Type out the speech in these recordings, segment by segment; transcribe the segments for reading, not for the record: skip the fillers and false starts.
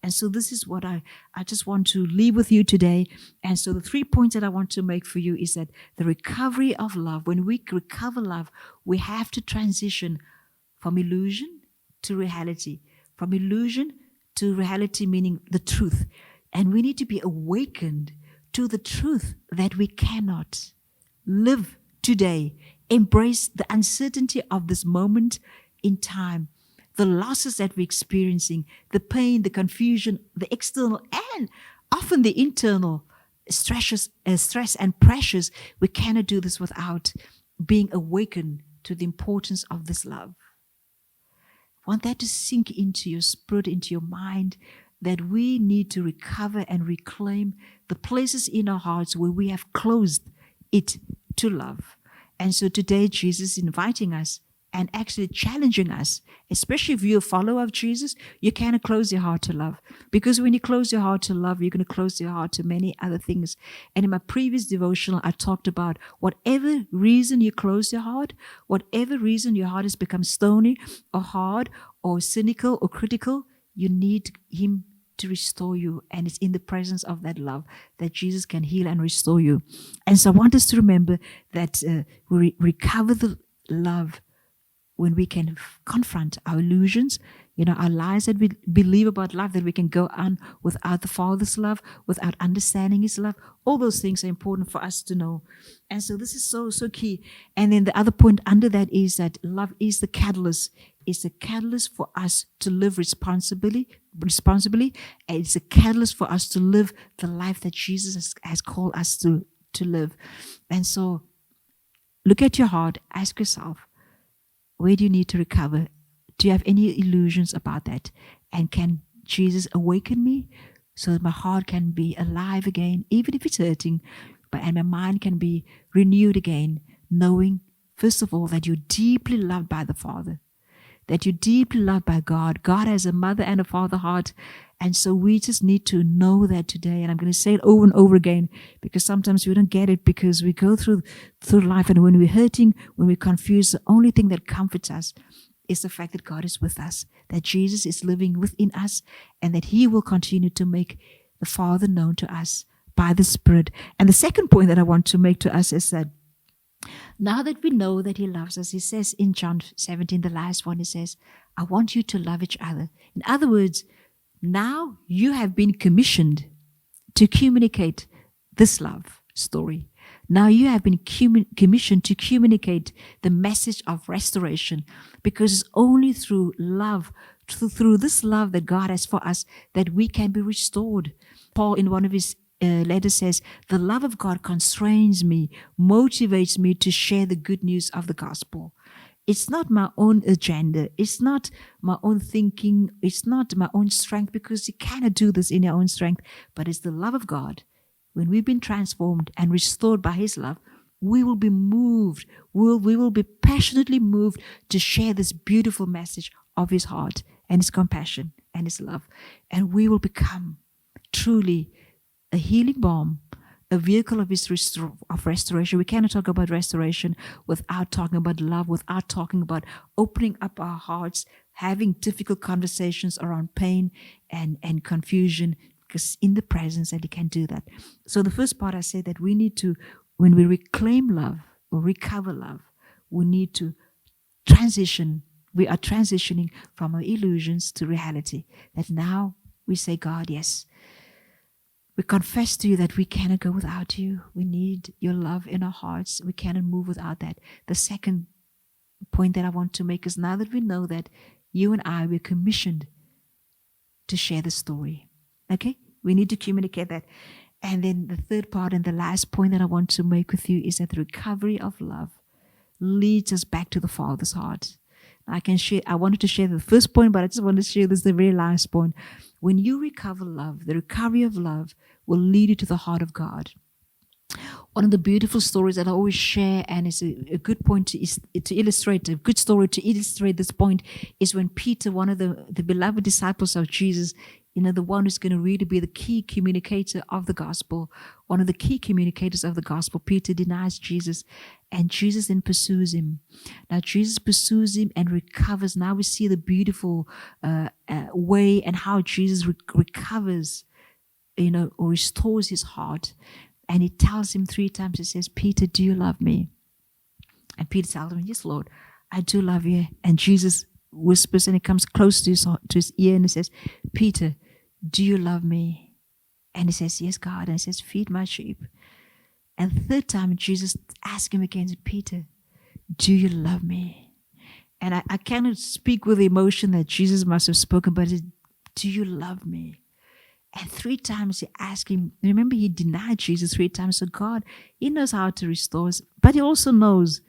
And so this is what I just want to leave with you today. And so the 3 points that I want to make for you is that the recovery of love, when we recover love, we have to transition from illusion to reality. From illusion to reality, meaning the truth. And we need to be awakened to the truth that we cannot live today, embrace the uncertainty of this moment in time, the losses that we're experiencing, the pain, the confusion, the external and often the internal stress and pressures. We cannot do this without being awakened to the importance of this love. I want that to sink into your spirit, into your mind, that we need to recover and reclaim the places in our hearts where we have closed it to love. And so today, Jesus is inviting us and actually challenging us, especially if you're a follower of Jesus, you cannot close your heart to love. Because when you close your heart to love, you're going to close your heart to many other things. And in my previous devotional, I talked about whatever reason you close your heart, whatever reason your heart has become stony or hard or cynical or critical, you need Him to restore you. And it's in the presence of that love that Jesus can heal and restore you. And so I want us to remember that we recover the love when we can confront our illusions, our lies that we believe about love, that we can go on without the Father's love, without understanding His love. All those things are important for us to know. And so this is so, so key. And then the other point under that is that love is the catalyst. It's the catalyst for us to live responsibly. And it's a catalyst for us to live the life that Jesus has called us to live. And so look at your heart, ask yourself, where do you need to recover? Do you have any illusions about that? And can Jesus awaken me so that my heart can be alive again, even if it's hurting, and my mind can be renewed again, knowing, first of all, that you're deeply loved by the Father, that you're deeply loved by God. God has a mother and a father heart. And so we just need to know that today. And I'm going to say it over and over again, because sometimes we don't get it, because we go through life, and when we're hurting, when we're confused, the only thing that comforts us is the fact that God is with us, that Jesus is living within us, and that He will continue to make the Father known to us by the Spirit. And the second point that I want to make to us is that now that we know that He loves us, He says in John 17, the last one, He says, I want you to love each other. In other words, now you have been commissioned to communicate this love story. Now you have been commissioned to communicate the message of restoration, because it's only through love, through this love that God has for us, that we can be restored. Paul, in one of his letters, says, the love of God constrains me, motivates me to share the good news of the gospel. It's not my own agenda. It's not my own thinking. It's not my own strength, because you cannot do this in your own strength. But it's the love of God. When we've been transformed and restored by His love, we will be moved. We will be passionately moved to share this beautiful message of His heart and His compassion and His love. And we will become truly a healing balm, a vehicle of restoration. We cannot talk about restoration without talking about love, without talking about opening up our hearts, having difficult conversations around pain and confusion, because in the presence that He can do that. So the first part, I said that we need to, when we reclaim love or recover love, we need to transition. We are transitioning from our illusions to reality. That now we say, God, yes, we confess to You that we cannot go without You. We need Your love in our hearts. We cannot move without that. The second point that I want to make is, now that we know that you and I, we're commissioned to share the story. Okay? We need to communicate that. And then the third part and the last point that I want to make with you is that the recovery of love leads us back to the Father's heart. I wanted to share the first point, but I just want to share this, the very last point. When you recover love, the recovery of love will lead you to the heart of God. One of the beautiful stories that I always share, and it's a good point to illustrate, a good story to illustrate this point, is when Peter, one of the beloved disciples of Jesus, the one who's going to really be the key communicator of the gospel, one of the key communicators of the gospel. Peter denies Jesus, and Jesus then pursues him. Now Jesus pursues him and recovers. Now we see the beautiful way and how Jesus recovers, or restores his heart. And he tells him 3 times, he says, Peter, do you love me? And Peter tells him, yes, Lord, I do love you. And Jesus whispers, and he comes close to his ear, and he says, Peter, do you love me? And he says, yes, God. And he says, feed my sheep. And 3rd time, Jesus asks him again, Peter, do you love me? And I cannot speak with the emotion that Jesus must have spoken, but do you love me? And 3 times he asked him. Remember, he denied Jesus 3 times. So God, he knows how to restore us, but he also knows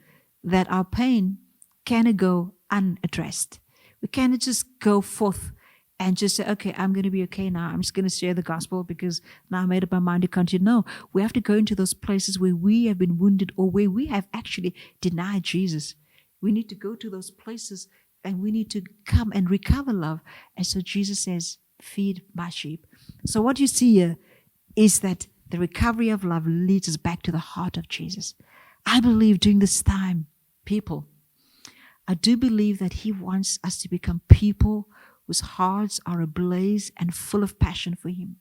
that our pain cannot go unaddressed. We cannot just go forth and just say, okay, I'm going to be okay now. I'm just going to share the gospel because now I made up my mind to continue. No, we have to go into those places where we have been wounded or where we have actually denied Jesus. We need to go to those places and we need to come and recover love. And so Jesus says, feed my sheep. So what you see here is that the recovery of love leads us back to the heart of Jesus. I believe during this time, people, I do believe that he wants us to become people whose hearts are ablaze and full of passion for him.